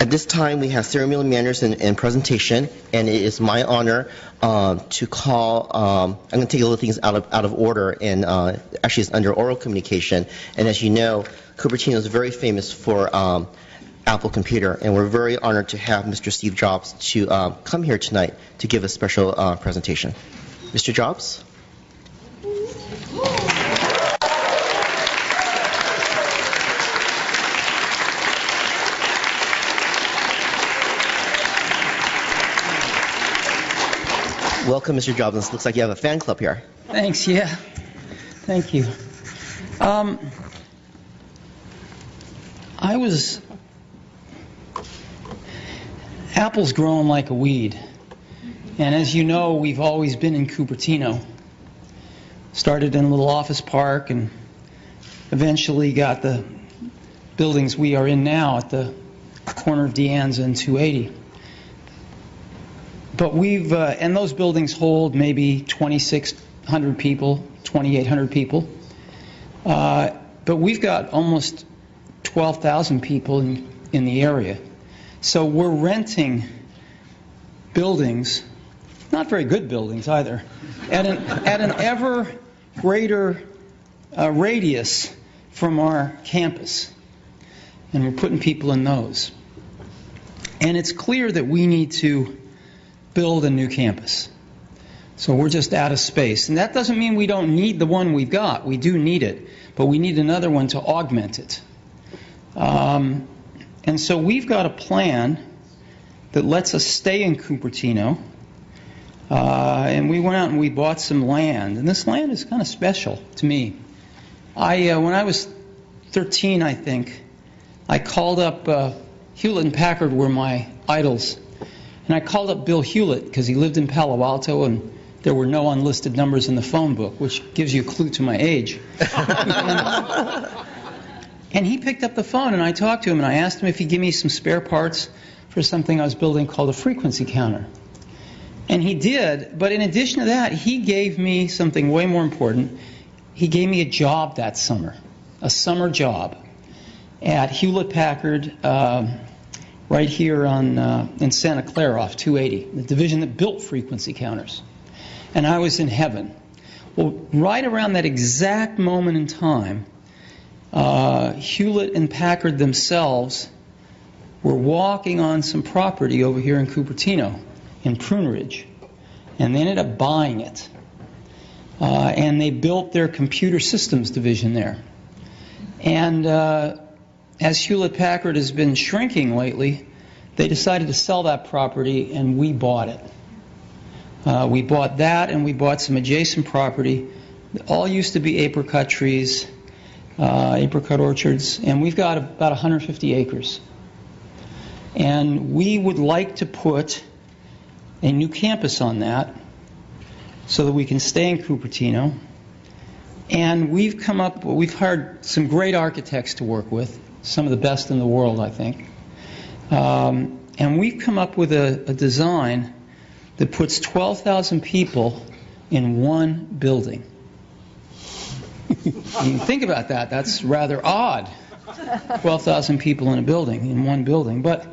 At this time, we have ceremonial manners and presentation, and it is my honor to call. I'm going to take a little things out of order, and actually, it's under oral communication. And as you know, Cupertino is very famous for Apple Computer, and we're very honored to have Mr. Steve Jobs to come here tonight to give a special presentation. Mr. Jobs. Welcome, Mr. Jobs. It looks like you have a fan club here. Thanks, yeah. Thank you. Apple's growing like a weed. And as you know, we've always been in Cupertino. Started in a little office park and eventually got the buildings we are in now at the corner of De Anza and 280. But we've, and those buildings hold maybe 2,600 people, 2,800 people. But we've got almost 12,000 people in the area. So we're renting buildings, not very good buildings either, at an ever greater radius from our campus. And we're putting people in those. And it's clear that we need to build a new campus. So we're just out of space. And that doesn't mean we don't need the one we've got. We do need it. But we need another one to augment it. And so we've got a plan that lets us stay in Cupertino. And we went out and we bought some land. And this land is kind of special to me. When I was 13, I think, I called up Hewlett & Packard were my idols. And I called up Bill Hewlett because he lived in Palo Alto and there were no unlisted numbers in the phone book, which gives you a clue to my age. And he picked up the phone and I talked to him and I asked him if he'd give me some spare parts for something I was building called a frequency counter. And he did, but in addition to that, he gave me something way more important. He gave me a job that summer, a summer job at Hewlett Packard, right here in Santa Clara off 280, the division that built frequency counters. And I was in heaven. Well, right around that exact moment in time, Hewlett and Packard themselves were walking on some property over here in Cupertino, in Prune Ridge, and they ended up buying it. And they built their computer systems division there. And as Hewlett Packard has been shrinking lately, they decided to sell that property and we bought it. We bought that and we bought some adjacent property. All used to be apricot trees, apricot orchards, and we've got about 150 acres. And we would like to put a new campus on that so that we can stay in Cupertino. And we've hired some great architects to work with, some of the best in the world, I think. And we've come up with a design that puts 12,000 people in one building. You can think about that. That's rather odd. 12,000 people in a building, in one building. But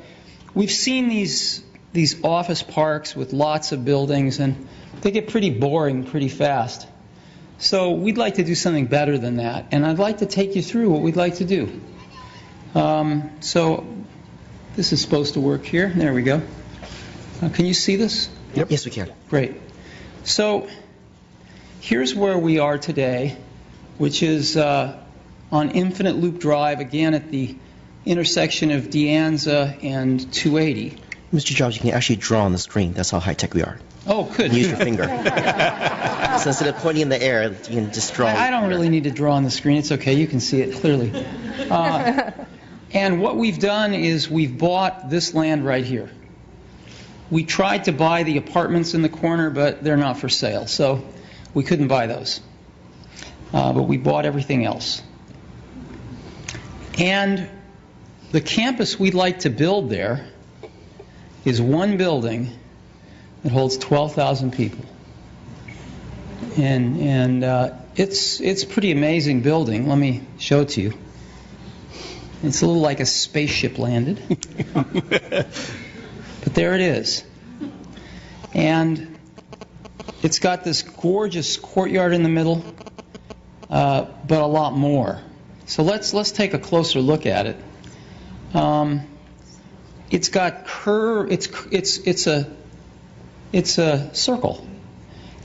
we've seen these office parks with lots of buildings, and they get pretty boring pretty fast. So we'd like to do something better than that, and I'd like to take you through what we'd like to do. So this is supposed to work here. There we go. Can you see this? Yep. Yes, we can. Great. So here's where we are today, which is on Infinite Loop Drive, again at the intersection of De Anza and 280. Mr. Jobs, you can actually draw on the screen. That's how high-tech we are. Oh, good. Use your finger. So instead of pointing in the air, you can just draw. I don't really need to draw on the screen. It's okay. You can see it clearly. And what we've done is we've bought this land right here. We tried to buy the apartments in the corner, but they're not for sale, so we couldn't buy those. But we bought everything else. And the campus we'd like to build there is one building that holds 12,000 people. And it's a pretty amazing building. Let me show it to you. It's a little like a spaceship landed. But there it is. And it's got this gorgeous courtyard in the middle, but a lot more. So let's take a closer look at it. It's got curve. It's a circle,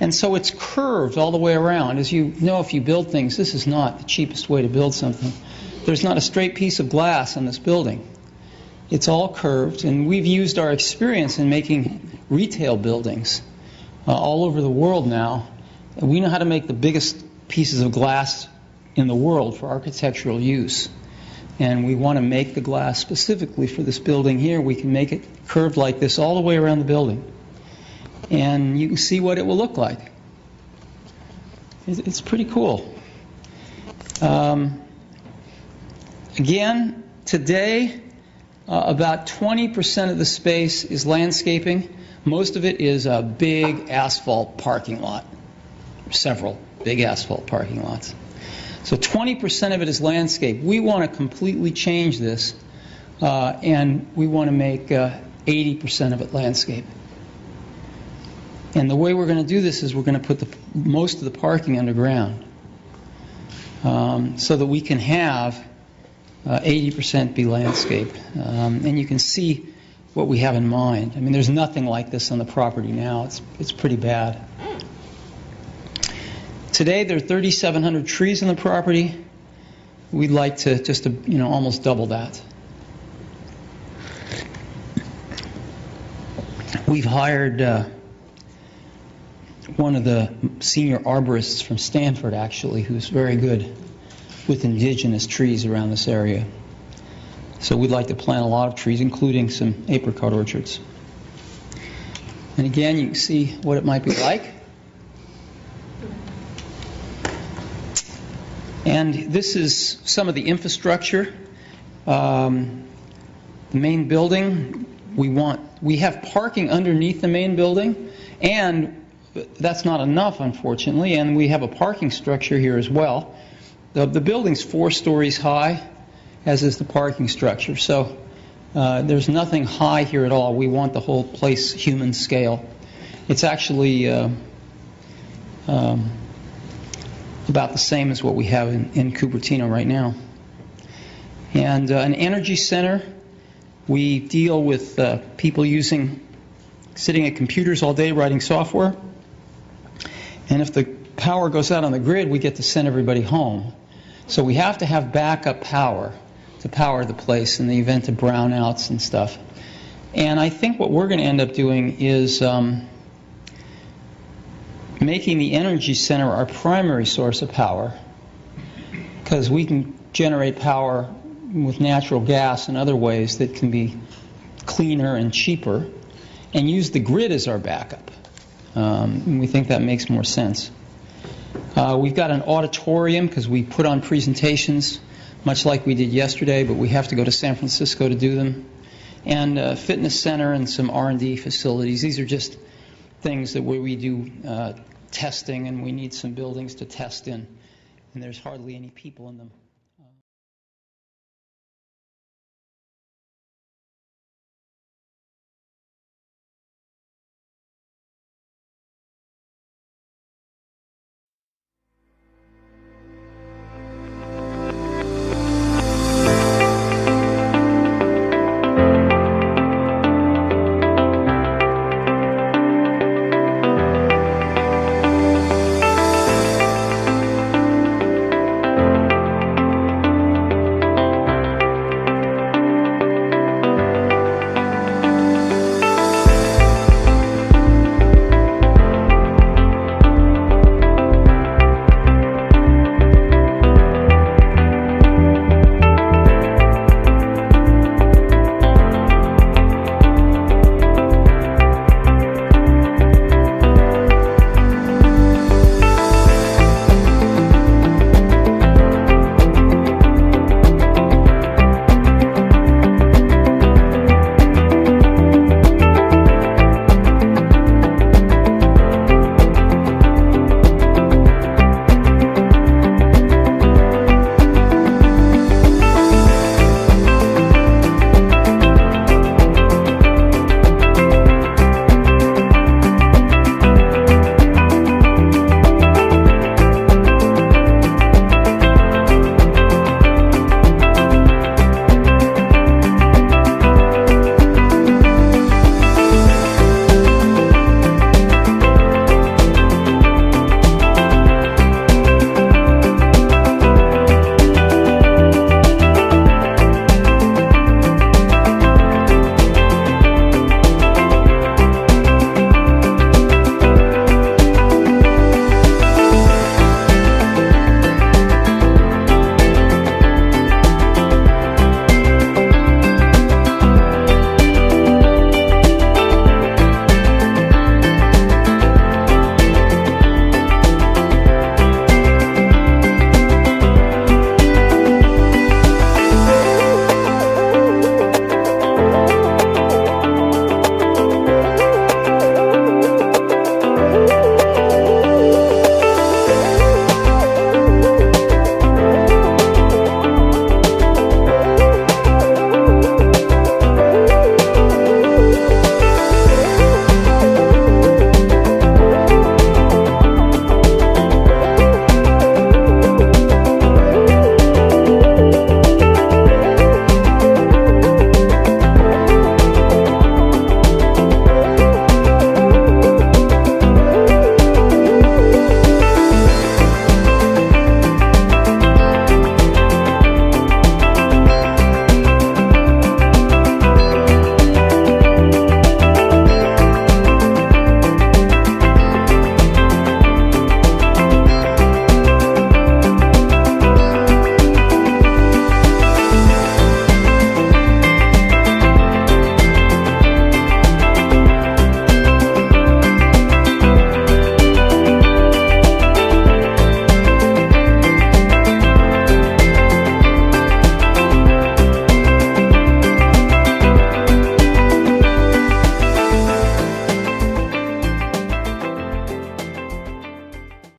and so it's curved all the way around. As you know, if you build things, this is not the cheapest way to build something. There's not a straight piece of glass in this building. It's all curved, and we've used our experience in making retail buildings all over the world now. We know how to make the biggest pieces of glass in the world for architectural use. And we want to make the glass specifically for this building here. We can make it curved like this all the way around the building. And you can see what it will look like. It's pretty cool. Again, today, about 20% of the space is landscaping. Most of it is a big asphalt parking lot. Several big asphalt parking lots. So 20% of it is landscape. We want to completely change this, and we want to make 80% of it landscape. And the way we're going to do this is we're going to put most of the parking underground, so that we can have 80% be landscape. And you can see what we have in mind. I mean, there's nothing like this on the property now. It's pretty bad. Today there are 3,700 trees on the property. We'd like to just almost double that. We've hired one of the senior arborists from Stanford, actually, who's very good with indigenous trees around this area. So we'd like to plant a lot of trees, including some apricot orchards. And again, you can see what it might be like. And this is some of the infrastructure. The main building, we have parking underneath the main building, and that's not enough, unfortunately, and we have a parking structure here as well. The building's 4 stories high, as is the parking structure, so there's nothing high here at all. We want the whole place human scale. It's actually about the same as what we have in Cupertino right now. And an energy center, we deal with people sitting at computers all day writing software. And if the power goes out on the grid, we get to send everybody home. So we have to have backup power to power the place in the event of brownouts and stuff. And I think what we're going to end up doing is making the energy center our primary source of power, because we can generate power with natural gas and other ways that can be cleaner and cheaper, and use the grid as our backup. And we think that makes more sense. We've got an auditorium because we put on presentations much like we did yesterday, but we have to go to San Francisco to do them. And a fitness center and some R&D facilities. These are just things where we do testing, and we need some buildings to test in, and there's hardly any people in them.